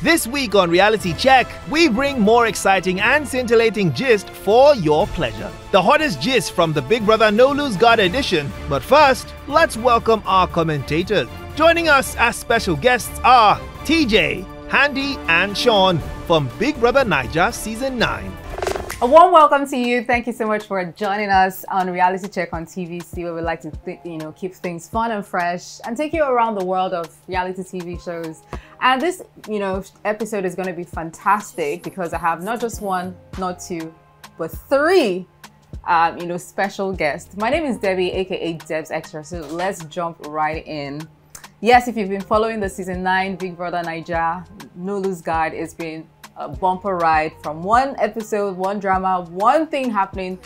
This week on Reality Check, we bring more exciting and scintillating gist for your pleasure. The hottest gist from the Big Brother No Lose Guard edition. But first, let's welcome our commentators. Joining us as special guests are Tjay, Handi and Shaun from Big Brother Naija Season 9. A warm welcome to you. Thank you so much for joining us on Reality Check on TVC, where we like to keep things fun and fresh and take you around the world of reality TV shows. And this, episode is going to be fantastic because I have not just one, not two, but three, special guests. My name is Debbie, aka Debs Extra. So let's jump right in. Yes, if you've been following the Season 9 Big Brother Naija No Lose Guard, it's been a bumper ride from one episode, one drama, one thing happening.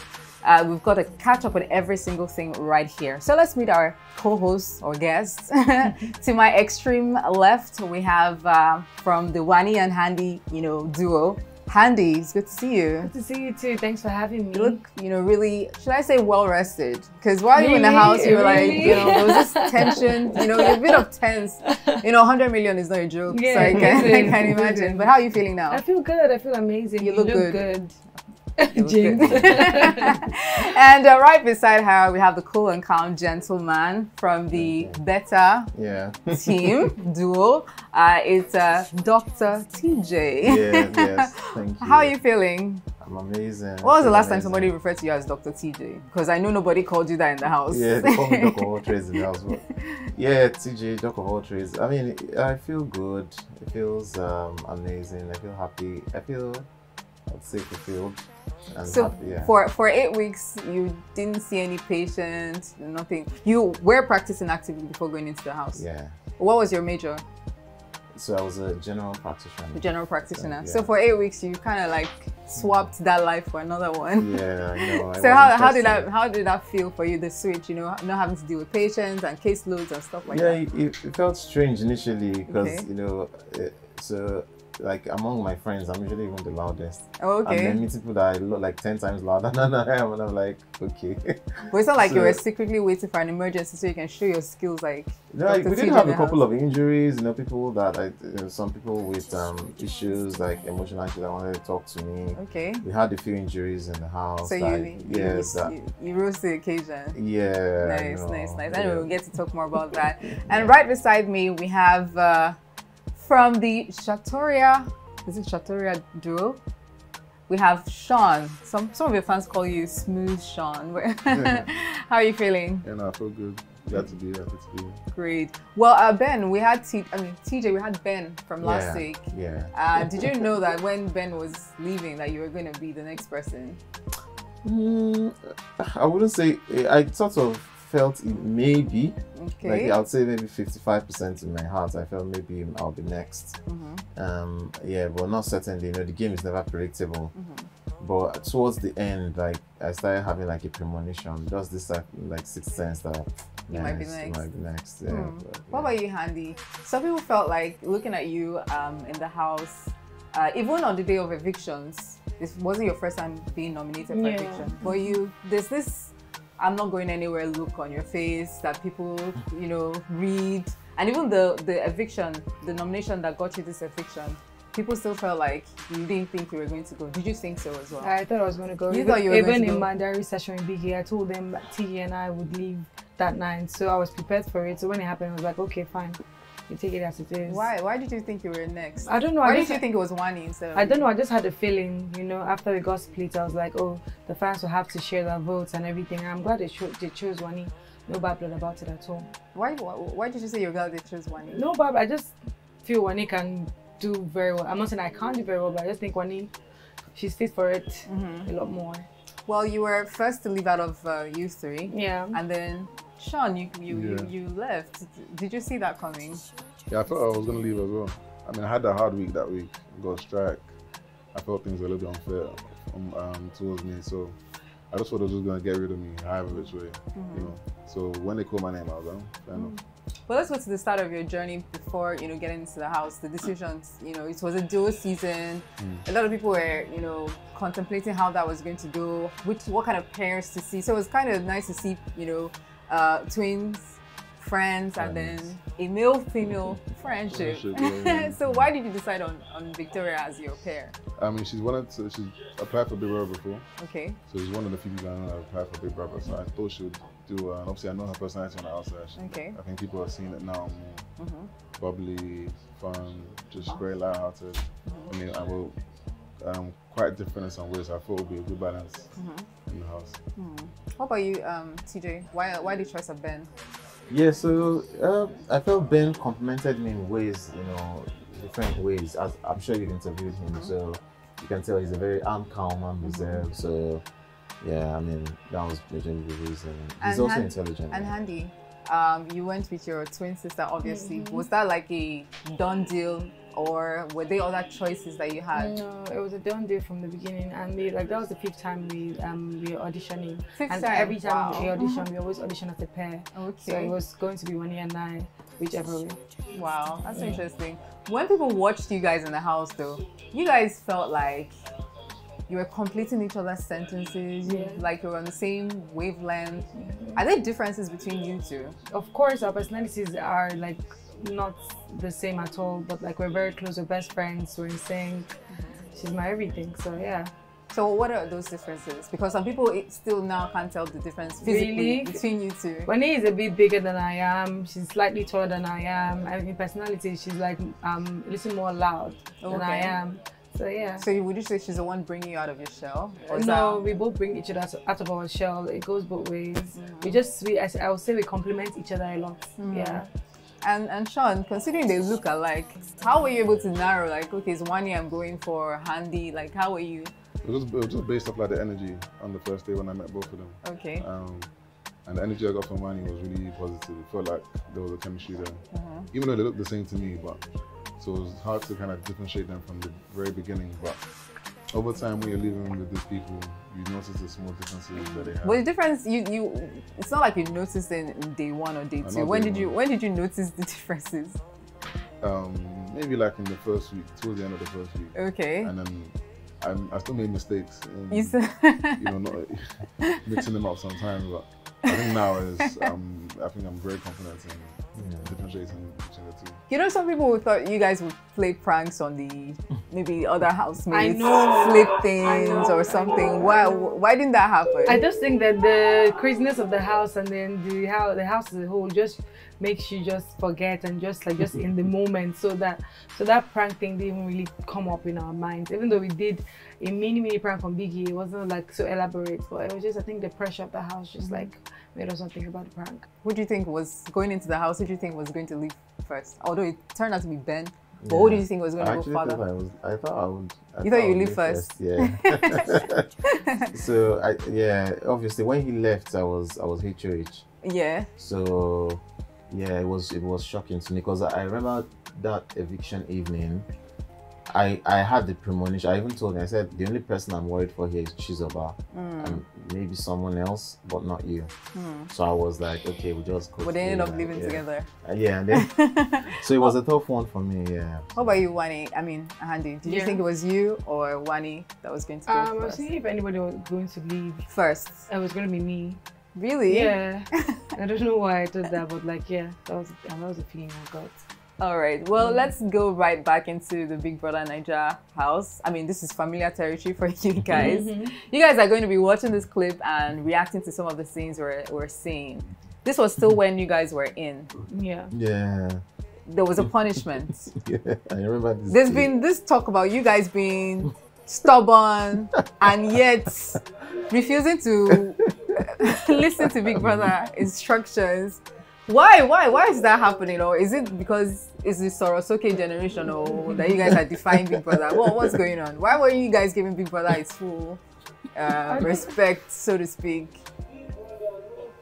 We've got to catch up with every single thing right here. So let's meet our co-hosts or guests. To my extreme left, we have from the Wanni and Handi, duo. Handi, it's good to see you. Good to see you too. Thanks for having me. You look, really, should I say well rested? Because while you were in the house, you were like, there was this tension, you're a bit of tense. 100 million is not a joke, yeah, so I can imagine. But how are you feeling now? I feel good. I feel amazing. You look good. Jinx. And right beside her, we have the cool and calm gentleman from the Better team duo. It's Dr. Tjay. Yes, thank you. How are you feeling? I'm amazing. What was the last time somebody referred to you as Dr. Tjay? Because I know nobody called you that in the house. Yeah, they call me Doc of all trades in the house. But yeah, Tjay, Doc of all trades. I mean, I feel good. It feels amazing. I feel happy. I'd say fulfilled. So happy, yeah. for 8 weeks, you didn't see any patients, nothing. You were practicing actively before going into the house. Yeah. What was your major? So I was a general practitioner. A general practitioner. So, So for 8 weeks, you kind of like swapped that life for another one. Yeah, I know. So how did that feel for you, the switch? Not having to deal with patients and caseloads and stuff like that. Yeah, it felt strange initially because so. Like among my friends, I'm usually even the loudest. Oh, okay. And then meeting people that I look like 10 times louder than I am, and I'm like, okay. But it's not like you were secretly waiting for an emergency so you can show your skills, like. Yeah, we did have a couple of injuries. People that some people with issues like emotional issues that wanted to talk to me. Okay. We had a few injuries in the house. So you rose to the occasion. Yeah. Nice. Anyway, we'll get to talk more about that. And right beside me, we have. From the Shatoria, is it Shatoria duo? We have Shaun. Some of your fans call you Smooth Shaun. How are you feeling? Yeah, no, I feel good. Glad to be here. Great. Well, Ben, we had Tjay, we had Ben from last week. Yeah. Did you know that when Ben was leaving that you were going to be the next person? I wouldn't say. I sort of felt it maybe. Okay. Like I would say maybe 55% in my heart. I felt maybe I'll be next. Yeah, but not certainly. The game is never predictable. But towards the end, like I started having like a premonition. Just this like sixth sense that you might be next. Yeah. What about you, Handi? Some people felt like looking at you in the house, even on the day of evictions. This wasn't your first time being nominated for eviction, but there's this I'm not going anywhere look on your face that people, read. And even the eviction, the nomination that got you this eviction, people still felt like you didn't think you were going to go. Did you think so as well? I thought I was going to go. You thought you were going to go? Even in my diary session in Biggie, I told them that Tjay and I would leave that night. So I was prepared for it. So when it happened, I was like, okay, fine. You take it as it is. Why did you think you were next? I don't know. Why did you think it was Wanni instead of I don't know. I just had a feeling, after we got split, I was like, oh, the fans will have to share their votes and everything. And I'm glad they chose Wanni. No bad blood about it at all. Why did you say you're glad they chose Wanni? No, but I just feel Wanni can do very well. I'm not saying I can't do very well, but I just think Wanni, she's fit for it a lot more. Well, you were first to leave out of you three. Yeah. And then Shaun, you left. Did you see that coming? Yeah, I thought I was going to leave as well. I mean, I had a hard week that week. Got a strike. I felt things were a little bit unfair towards me. So I just thought they were just going to get rid of me, however which way, So when they called my name, I was like, fair enough. Well, let's go to the start of your journey before, getting into the house. The decisions, it was a dual season. A lot of people were, contemplating how that was going to go, what kind of parents to see. So it was kind of nice to see, twins friends, and then a male-female friendship. Yeah. So why did you decide on Victoria as your pair? I mean, she's applied for Big Brother before. Okay. So she's one of the few people I know that applied for Big Brother. So I thought she would do, and obviously I know her personality on the outside. Okay. I think people are seeing it now more. Bubbly, fun, just very light-hearted. I mean, I will quite different in some ways. I thought it would be a good balance in the house. What about you, TJ? Why the choice of Ben? Yeah, so I felt Ben complimented me in ways, different ways. As I'm sure you've interviewed him, so you can tell he's a very calm and reserved. So yeah, I mean that was majorly the reason. He's also intelligent. And Handi, you went with your twin sister, obviously. Was that like a done deal, or were there other choices that you had? No, it was a done deal from the beginning, and that was the 5th time we were auditioning. Fifth time? Every time Wow. we audition, we always audition as a pair. Okay. So it was going to be Wanni and I, whichever way. Wow, that's interesting. When people watched you guys in the house, though, you guys felt like you were completing each other's sentences, like you were on the same wavelength. Are there differences between you two? Of course, our personalities are like not the same at all, but like we're very close, we're best friends, we're in sync. She's my everything, so yeah. So what are those differences? Because some people still now can't tell the difference physically between you two. Wanni is a bit bigger than I am. She's slightly taller than I am. I mean, personality, she's like a little more loud than I am. So yeah. So would you say she's the one bringing you out of your shell? Or No, we both bring each other out of our shell. It goes both ways. I would say we complement each other a lot. Yeah. And Shaun, considering they look alike, how were you able to narrow, like, okay, it's Wanni I'm going for, Handi, like, how were you? It was just based off like the energy on the first day when I met both of them. Okay. And the energy I got from Wanni was really positive. It felt like there was a chemistry there. Even though they looked the same to me, so it was hard to kind of differentiate them from the very beginning. But over time, when you're living with these people, you notice the small differences that they have. But the difference, it's not like you noticed in day 1 or day 2. When did you notice the differences? Maybe like in the first week, towards the end of the first week. Okay. And then I still made mistakes. In, not mixing them up sometimes, but I think now I think I'm very confident in differentiating between the two. You know, some people thought you guys would play pranks on the maybe other housemates, I know. flip things or something. Why didn't that happen? I just think that the craziness of the house and then the house as a whole just makes you just forget and just in the moment. So that prank thing didn't really come up in our minds. Even though we did a mini prank on Biggie, it wasn't like so elaborate, but it was just, I think the pressure of the house just like made us not think about the prank. Who do you think was going into the house? Who do you think was going to leave first? Although it turned out to be Ben, but who do you think was going to go further? I thought I would. You thought you'd leave first? Yeah. So obviously when he left, I was HOH. Yeah. So yeah, it was shocking to me because I remember that eviction evening. I had the premonition. I even told him, I said, the only person I'm worried for here is Chizoba and maybe someone else, but not you. So I was like, okay, we just go. But they ended up living together. Yeah, and then, so it was a tough one for me, yeah. What about you, Wanni? I mean, Handi, did you think it was you or Wanni that was going to go first? I was thinking if anybody was going to leave first. It was going to be me. Really? Yeah. I don't know why I did that, but like, yeah, that was the feeling I got. All right, well, let's go right back into the Big Brother Naija house. I mean, this is familiar territory for you guys. You guys are going to be watching this clip and reacting to some of the scenes we're seeing. This was still when you guys were in. Yeah. Yeah. There was a punishment. Yeah, I remember this. There's been this talk about you guys being stubborn and yet refusing to listen to Big Brother instructions. Why is that happening? Or is it because it's the Sorosoke generation or that you guys are defying Big Brother? What's going on? Why were you guys giving Big Brother its full respect, so to speak?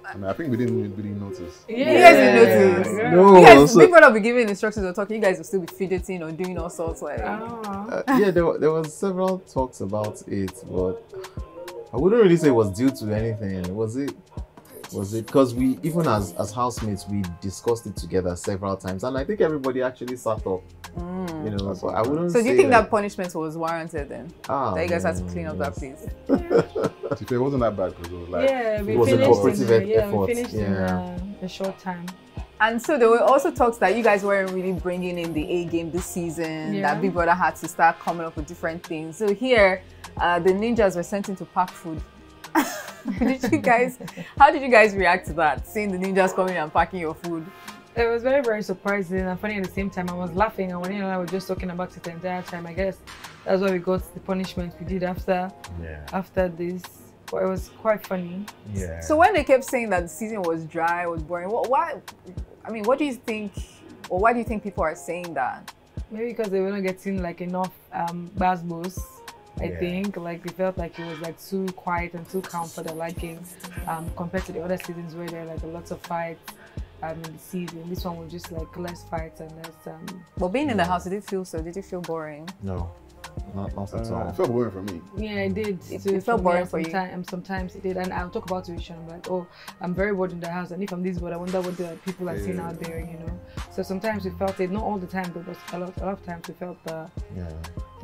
I think we didn't really notice. Yeah. You guys didn't notice? No. You guys, Big Brother will be giving instructions or talking, you guys will still be fidgeting or doing all sorts like... yeah, there was several talks about it, but I wouldn't really say it was due to anything. Was it because we, even as housemates, we discussed it together several times, and I think everybody actually sat up. You know, but I wouldn't. So do you think that punishment was warranted then? That you guys had to clean up that place? It wasn't that bad because it was like we was a cooperative effort. We finished in a short time. And so there were also talks that you guys weren't really bringing in the A game this season, that Big Brother had to start coming up with different things. So here, the ninjas were sent in to pack food. How did you guys react to that, seeing the ninjas coming and packing your food? It was very, very surprising and funny at the same time. I was laughing, and Wanni and I were just talking about it the entire time. I guess that's why we got the punishment we did after this. But it was quite funny. Yeah. So when they kept saying that the season was dry, was boring, why? I mean, what do you think, or why do you think people are saying that? Maybe because they were not getting like enough basbos. I think like they felt like it was like too quiet and too calm for their liking, compared to the other seasons where there are like a lot of fights in the season. This one was just like less fights and less. But being in the house, did it feel so? Did it feel boring? No. Not at all. It felt boring for me. Yeah, it did. It felt boring for you. Sometimes it did, and I'll talk about it with Shaun. Like, oh, I'm very bored in the house, and if I'm this bored, I wonder what the people are seeing out there, you know. So sometimes we felt it. Not all the time, but a lot of times we felt the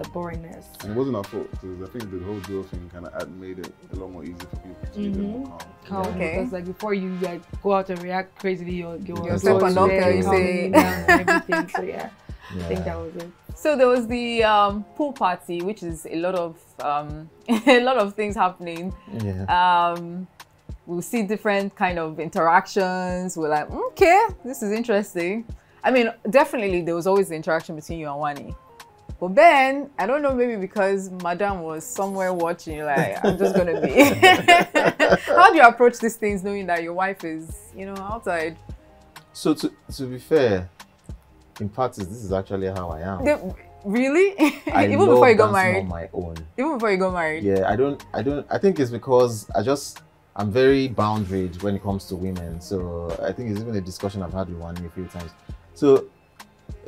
boringness. And it wasn't our fault, because I think the whole duo thing kind of made it a lot more easy for people to be a bit more calm. Okay. Because like before you like go out and react crazily, your second uncle, you say everything. So yeah. I think that was it. So there was the pool party, which is a lot of things happening. Yeah. We'll see different kind of interactions. We're like, okay, this is interesting. I mean, definitely there was always the interaction between you and Wanni. But then, I don't know, maybe because Madame was somewhere watching, you're like, I'm just gonna be. How do you approach these things knowing that your wife is, you know, outside? So to be fair, in parties, this is actually how I am. Really? Even before you got married? on my own. Even before you got married? Yeah, I think it's because I'm very boundaried when it comes to women. So I think it's even a discussion I've had with Wanni a few times. So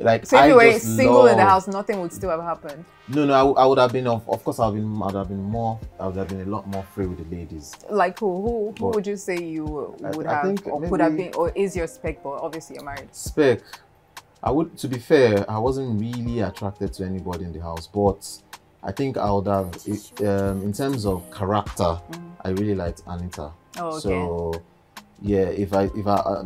like, so if you were single in the house, nothing would still have happened? No, I would have been, of course, I would have been a lot more free with the ladies. Like who would you say you would have, or could have been, or is your spec, but obviously you're married? Spec. To be fair, I wasn't really attracted to anybody in the house, but I think I would have, in terms of character, I really liked Anita. Oh, okay. So, yeah, if I things are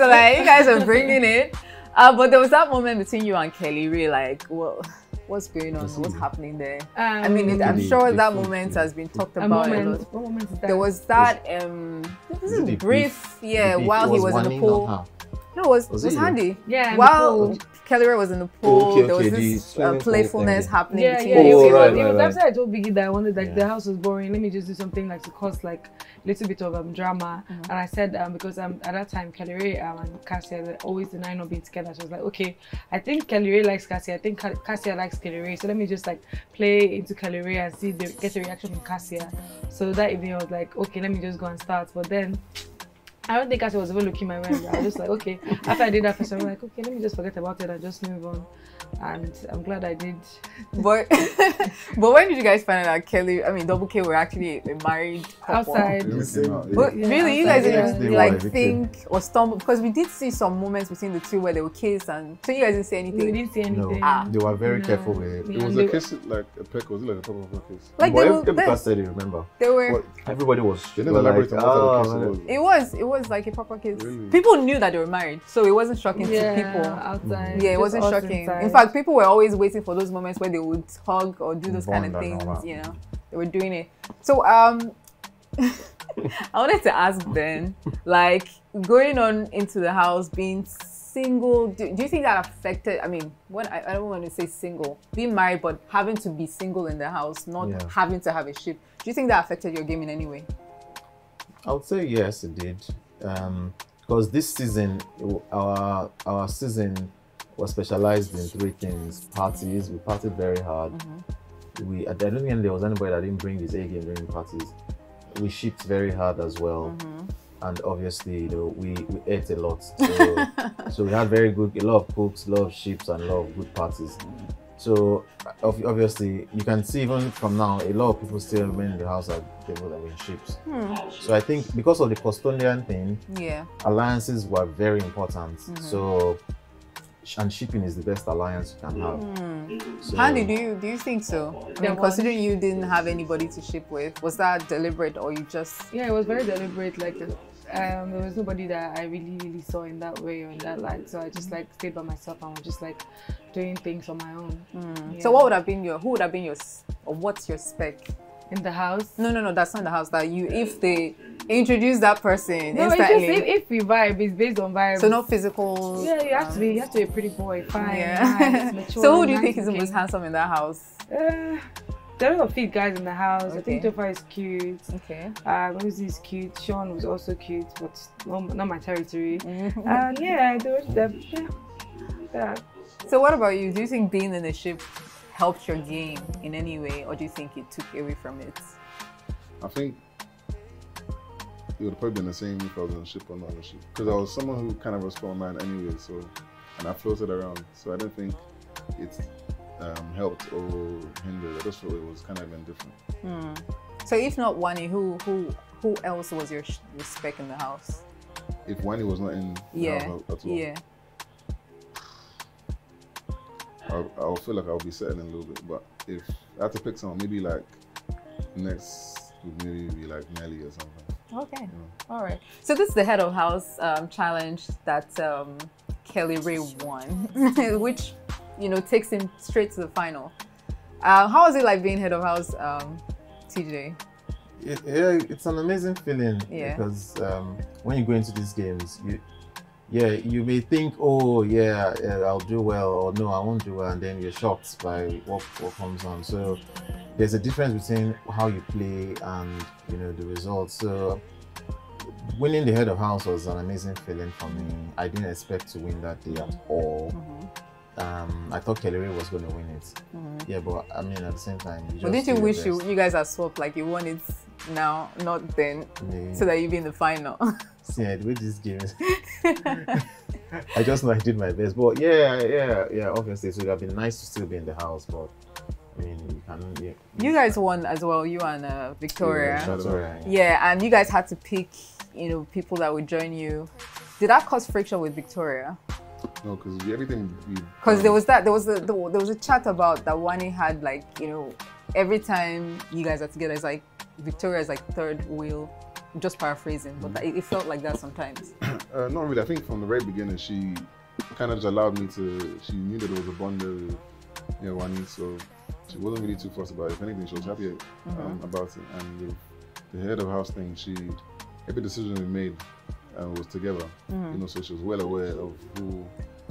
like, you guys are bringing it. But there was that moment between you and Kelly, really like, well, what's going on? What's happening there? I mean, I'm sure that moment has been talked about a lot. What moment is that? There was that, this is brief, while he was in the pool. No, it was Handi. Yeah, while Kelly was in the pool, there was this playfulness happening between you. It was after I told Biggie that I wanted, like, the house was boring, let me just do something like to cause like a little bit of drama. And I said, because at that time, Kelly Ray and Cassia always deny not being together. So I was like, okay, I think Kelly Ray likes Cassia, I think Cassia likes Kelly Ray. So let me just like play into Kelly Ray and get a reaction from Cassia. So that evening I was like, okay, let me just go and start. But then I don't think Cassia was even looking my way. I was just like, okay. After I did that first, I'm like, okay, let me just forget about it and just move on. And I'm glad I did. But when did you guys find out that Double K were actually a married couple? Outside. But really, you guys didn't like think or stumble, because we did see some moments between the two where they were kissed, and so you guys didn't say anything. We didn't say anything. No, they were very careful with it. It was a kiss, like a peck. Was it like a proper kiss? Like everybody said it. Remember? They were. Everybody was. They didn't elaborate on what It was like a proper kiss. Really? People knew that they were married, so it wasn't shocking to people. Outside. Yeah, it wasn't shocking. In fact, people were always waiting for those moments where they would hug or do those kind of things. You know, they were doing it. So I wanted to ask then, like, going on into the house, being single, do you think that affected? I mean, I don't want to say single, being married, but having to be single in the house, not having to have a ship. Do you think that affected your game in any way? I would say yes, it did. Because this season, our season was specialized in 3 things. Parties, we partied very hard. I don't think there was anybody that didn't bring his A game during parties. We shipped very hard as well. And obviously, we ate a lot. So we had a lot of cooks, a lot of ships, and a lot of good parties. So obviously, you can see even from now, a lot of people still remain in the house at people that were in ships. So I think because of the custodian thing, alliances were very important. So, and shipping is the best alliance you can have. So, Handi, do you think so? I mean, considering you didn't have anybody to ship with, was that deliberate or you just? Yeah, it was very deliberate. Like, there was nobody that I really saw in that way or in that light. So I just like stayed by myself and was just like doing things on my own. Yeah. So what would have been your, or what's your spec? In the house? No, that's not in the house. That you, if they introduce that person no, instantly. It's just if we vibe, it's based on vibe. So not physical. Yeah, you have to be a pretty boy, fine. Yeah. Nice, mature, So who do you nice think is the most handsome in that house? There are a lot of fit guys in the house. Okay. I think Topher is cute. Okay. Rosy is cute. Shaun was also cute, but not my territory. And yeah, yeah. So what about you? Do you think being in the ship helped your game in any way, or do you think it took away from it? I think it would have probably been the same if I was on a ship or not on a ship. Because I was someone who kind of was for man anyway, so, and I floated around, so I don't think it helped or hindered. I just thought it was kind of indifferent. So if not Wanni, who else was your spec in the house? If Wanni was not in the house at all, yeah. I'll feel like I'll be settling a little bit. But if I had to pick someone, maybe like next would maybe be like Nelly or something. Okay. All right. So this is the head of house challenge that Kelly Ray won, which takes him straight to the final. How was it like being head of house, TJ? Yeah, it's an amazing feeling. Yeah. Because when you go into these games, you may think, oh yeah, I'll do well, or no, I won't do well, and then you're shocked by what comes on. So there's a difference between how you play and the results. So winning the head of house was an amazing feeling for me. I didn't expect to win that day at all. I thought Kelly Ray was going to win it. Yeah, but I mean at the same time, but didn't you wish you guys had swapped, like you won it now, not then, so that you'd be in the final? Yeah, the way this game is, I just know I did my best. But yeah, obviously it would have been nice to still be in the house, but I mean, you can't. You guys won as well, you and Victoria. Yeah, and you guys had to pick, people that would join you. Did that cause friction with Victoria? No, because everything. Because there was a chat about that Wanni had, like, every time you guys are together, it's like Victoria's like third wheel. Just paraphrasing, but it felt like that sometimes. Not really. I think from the very beginning, she kind of just allowed me to. She knew that there was a bond there with Wanni, so she wasn't really too fussed about it. If anything, she was happy about it. And the head of house thing, every decision we made was together. So she was well aware of who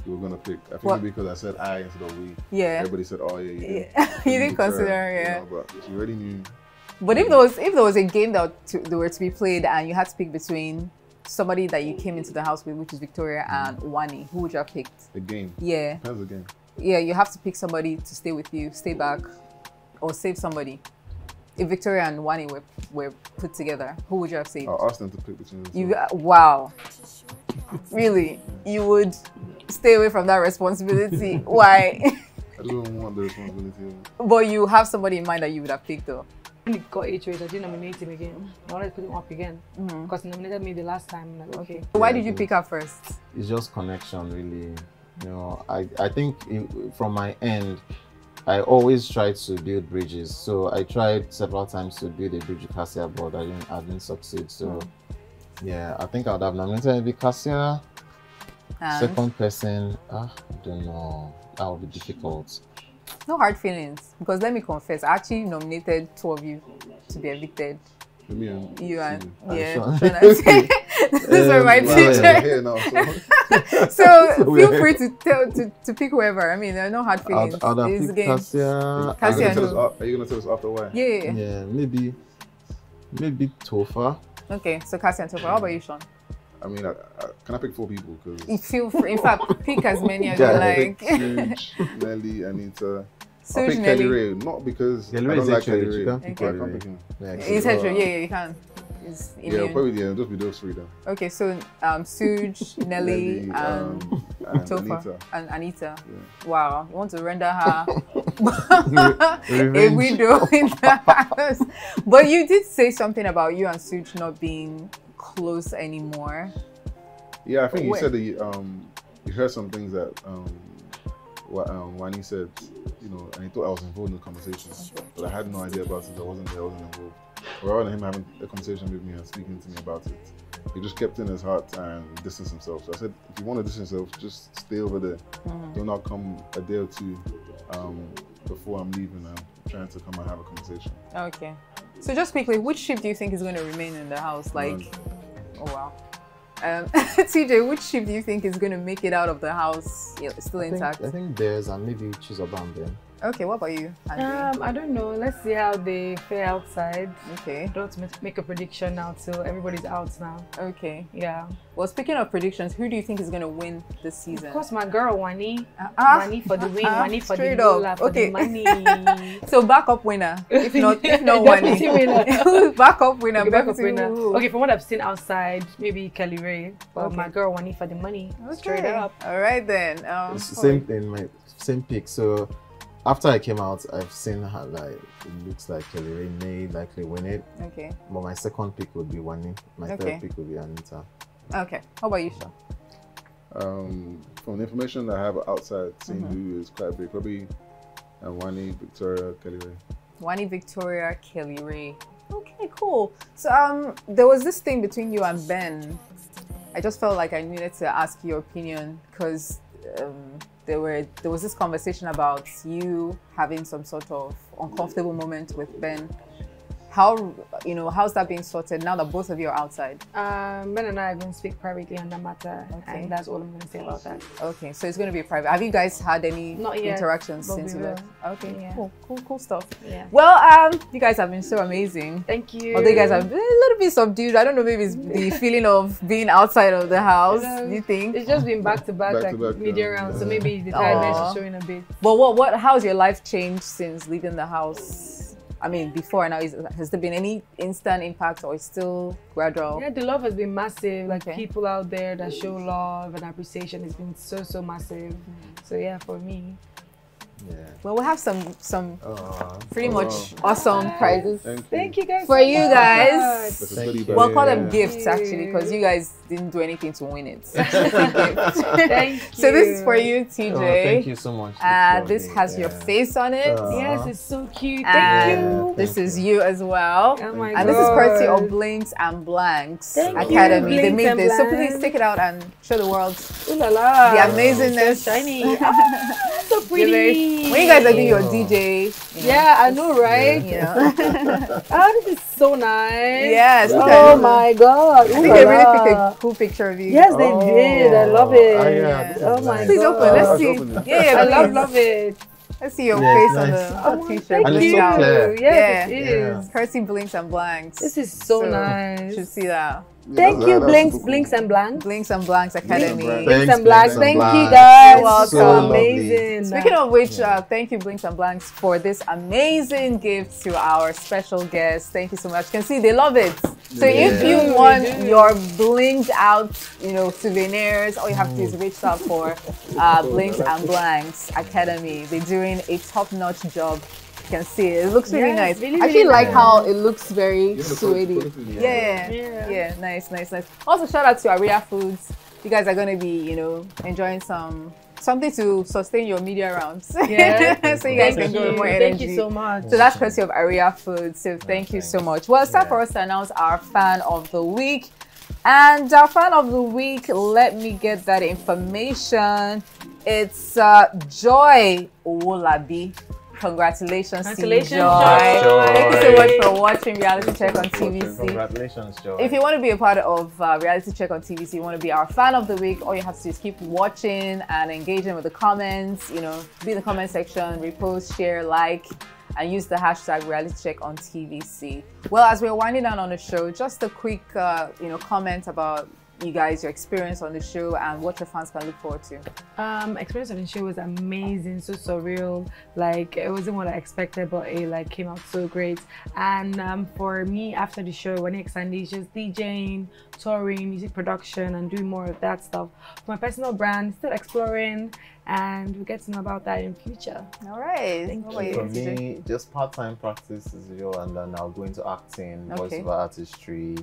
we were gonna pick. I think because I said I instead of we. Yeah. Everybody said, oh yeah. You didn't consider, but she already knew. But if there was a game that they were to be played and you had to pick between somebody that you came into the house with, which is Victoria, and Wanni, who would you have picked? A game. Yeah. Depends the game. Yeah, you have to pick somebody to stay with you, stay back, or save somebody. If Victoria and Wanni were put together, who would you have saved? I'll ask them to pick between them. Wow. Really? You would stay away from that responsibility? Why? I don't want the responsibility. But you have somebody in mind that you would have picked though. When he got HOH, I didn't nominate him again. I wanted to put him up again because he nominated me the last time. Like, okay. Why did you pick her first? It's just connection, really. I think from my end, I always try to build bridges. So I tried several times to build a bridge with Cassia, but I didn't succeed. So yeah, I think I would have nominated maybe Cassia. Second person, I don't know. That would be difficult. No hard feelings, because let me confess, I actually nominated two of you to be evicted. Me and you and Shaun. This is my teacher. So feel free to pick whoever. I mean, there are no hard feelings. I'll pick Cassia. Are you gonna tell us after why? Yeah, maybe Topher. Okay, so Cassia and Topher. How about you, Shaun? I mean, can I pick 4 people? Because you feel free. In fact, pick as many as you like. Suge, Nelly, Anita. I'll pick Nelly. Kelly Ray, not because I don't like Kelly Ray. I can't pick him. It's hetero. Yeah, you can. Probably just be those 3 then. Okay, so Suge, Nelly, and Topher and Anita. Yeah. Wow, you want to render her a widow in the house. But you did say something about you and Suge not being close anymore. Yeah, I think you said that you heard some things that Wanni said, and he thought I was involved in the conversation, but I had no idea about it. I wasn't involved. Rather than him having a conversation with me and speaking to me about it, he just kept in his heart and distanced himself. So I said, if you want to distance yourself, just stay over there. Do not come a day or two before I'm leaving and trying to come and have a conversation. Okay. So just quickly, which sheep do you think is going to remain in the house? Like, oh wow. TJ, which sheep do you think is going to make it out of the house still intact? I think Bears and maybe Chizobam then. Okay, what about you, Handi? I don't know. Let's see how they fare outside. Okay. Don't make a prediction now till everybody's out now. Okay. Yeah. Well, speaking of predictions, who do you think is going to win this season? Of course, my girl Wanni. Wanni for the win. Wanni for the dollar, for the money. So backup winner. If not Deputy winner. Wanni. Backup winner. Okay, backup winner. Okay, from what I've seen outside, maybe Kelly Ray. But my girl Wanni for the money. Okay. Straight up. All right then. Same thing, my same pick. So after I came out, I've seen her like it looks like Kelly Ray may likely win it. Okay. But my second pick would be Wanni. My third pick would be Anita. Okay. How about you, Shaun? From the information that I have outside, seeing who is quite big, probably Wanni, Victoria, Kelly Ray. Wanni, Victoria, Kelly Ray. Okay, cool. So there was this thing between you and Ben. I just felt like I needed to ask your opinion because there was this conversation about you having some sort of uncomfortable moment with Ben. How's that being sorted now that both of you are outside? Ben and I are going to speak privately on that matter, and that's all I'm going to say about that. Okay, so it's going to be private. Have you guys had any interactions since you left? Okay, yeah. Cool stuff. Yeah. Well, you guys have been so amazing. Thank you. Although you guys are a little bit subdued. I don't know, maybe it's the feeling of being outside of the house. Do you think? It's just been back to back media rounds, so maybe the tiredness is showing a bit. But how's your life changed since leaving the house? I mean, before and now, has there been any instant impact or it's still gradual? Yeah, the love has been massive. Like people out there that show love and appreciation has been so massive. So yeah, for me. Yeah. Well, we'll have some pretty much awesome prizes. Thank you guys for you guys. Well, call them gifts actually, because you guys didn't do anything to win it. Thank you. So this is for you, TJ. Thank you so much. This has your face on it. Yes, it's so cute. Thank you. This is you as well. Oh my and God. This is courtesy of Blinks and Blanks Academy. They made this. So please take it out and show the world ooh la la. the amazingness. So shiny. So pretty. When you guys are doing your DJ, yeah, I know, right? Yeah. Oh, this is so nice. Yes. Oh my God. I think they really picked a cool picture of you. Yes, they did. I love it. Oh my God. Please open. Let's see. Yeah, I love it. Let's see your face on the t-shirt. Thank you. so clear. Yes, it is. Courtesy Blinks and Blanks. This is so nice. You should see that. Thank you, Blinks and Blanks. Blinks and Blanks Academy. Blinks and Blanks. Thank you guys. You're welcome. So amazing. Speaking of which, thank you, Blinks and Blanks, for this amazing gift to our special guests. Thank you so much. You can see they love it. So if you want your blinked out, souvenirs, all you have to do is reach out for Blinks and Blanks Academy. They're doing a top-notch job. You can see it. It looks really nice. Really, I actually like how it looks very suede. Yeah. Nice. Also, shout out to Area Foods. You guys are going to be, enjoying something to sustain your media rounds. Yeah. So you guys can go with more energy. Thank you so much. So that's courtesy of Area Foods. So thank you so much. Well, it's time for us to announce our fan of the week. And our fan of the week, let me get that information. It's Joy Owolabi. Congratulations to you, Joy. Thank you so much for watching Reality Check on TVC. Congratulations, Joy. If you want to be a part of Reality Check on TVC, you want to be our fan of the week, all you have to do is keep watching and engaging with the comments, be in the comment section, repost, share, like, and use the hashtag Reality Check on TVC. Well, as we're winding down on the show, just a quick, comment about you guys, your experience on the show and what your fans can look forward to. Experience on the show was amazing, so surreal. Like, it wasn't what I expected, but it came out so great. And for me, after the show, when Ex-Housemates, just DJing, touring, music production, and doing more of that stuff. For my personal brand, still exploring, and we'll get to know about that in future. All right. Thank you. For me, just part-time practice as usual, and then I'll go into acting, voiceover artistry,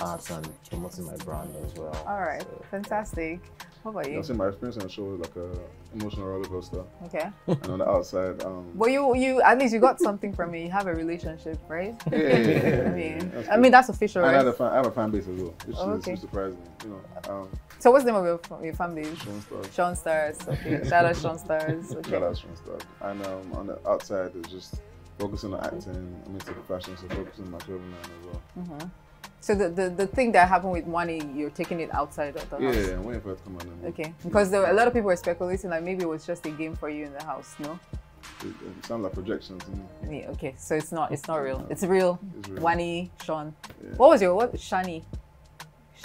arts, and promoting my brand as well. All right, fantastic. What about you? I think my experience on the show was like a emotional roller coaster. Okay. And on the outside, But you at least you got something from it. You have a relationship, right? yeah. I mean that's official, right? I have a fan base as well, which surprised me. You know. So what's the name of your fan base? Shaun Stars. Shaun Stars. Okay. Shout out Shaun Stars. Okay. Shout out Shaun Stars. And on the outside, it's just focusing on acting. I'm into the fashion, so focusing on my clothing line as well. So the thing that happened with Wanni, you're taking it outside of the house? Yeah, I'm waiting for it to come out. Okay, because a lot of people were speculating like maybe it was just a game for you in the house, no? It sounds like projections, you know? Yeah, okay, so it's not real. It's real. It's real. Wanni, Shaun. Yeah. What Shani?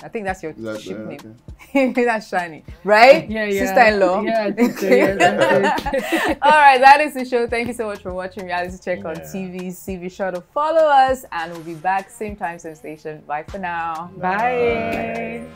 I think that's your ship yeah, name. Okay. That's Shani, right? Yeah. Sister-in-law. Yeah, I think so, yeah, that's it. All right, that is the show. Thank you so much for watching Reality Check on TV. Be sure to follow us, and we'll be back same time, same station. Bye for now. Bye.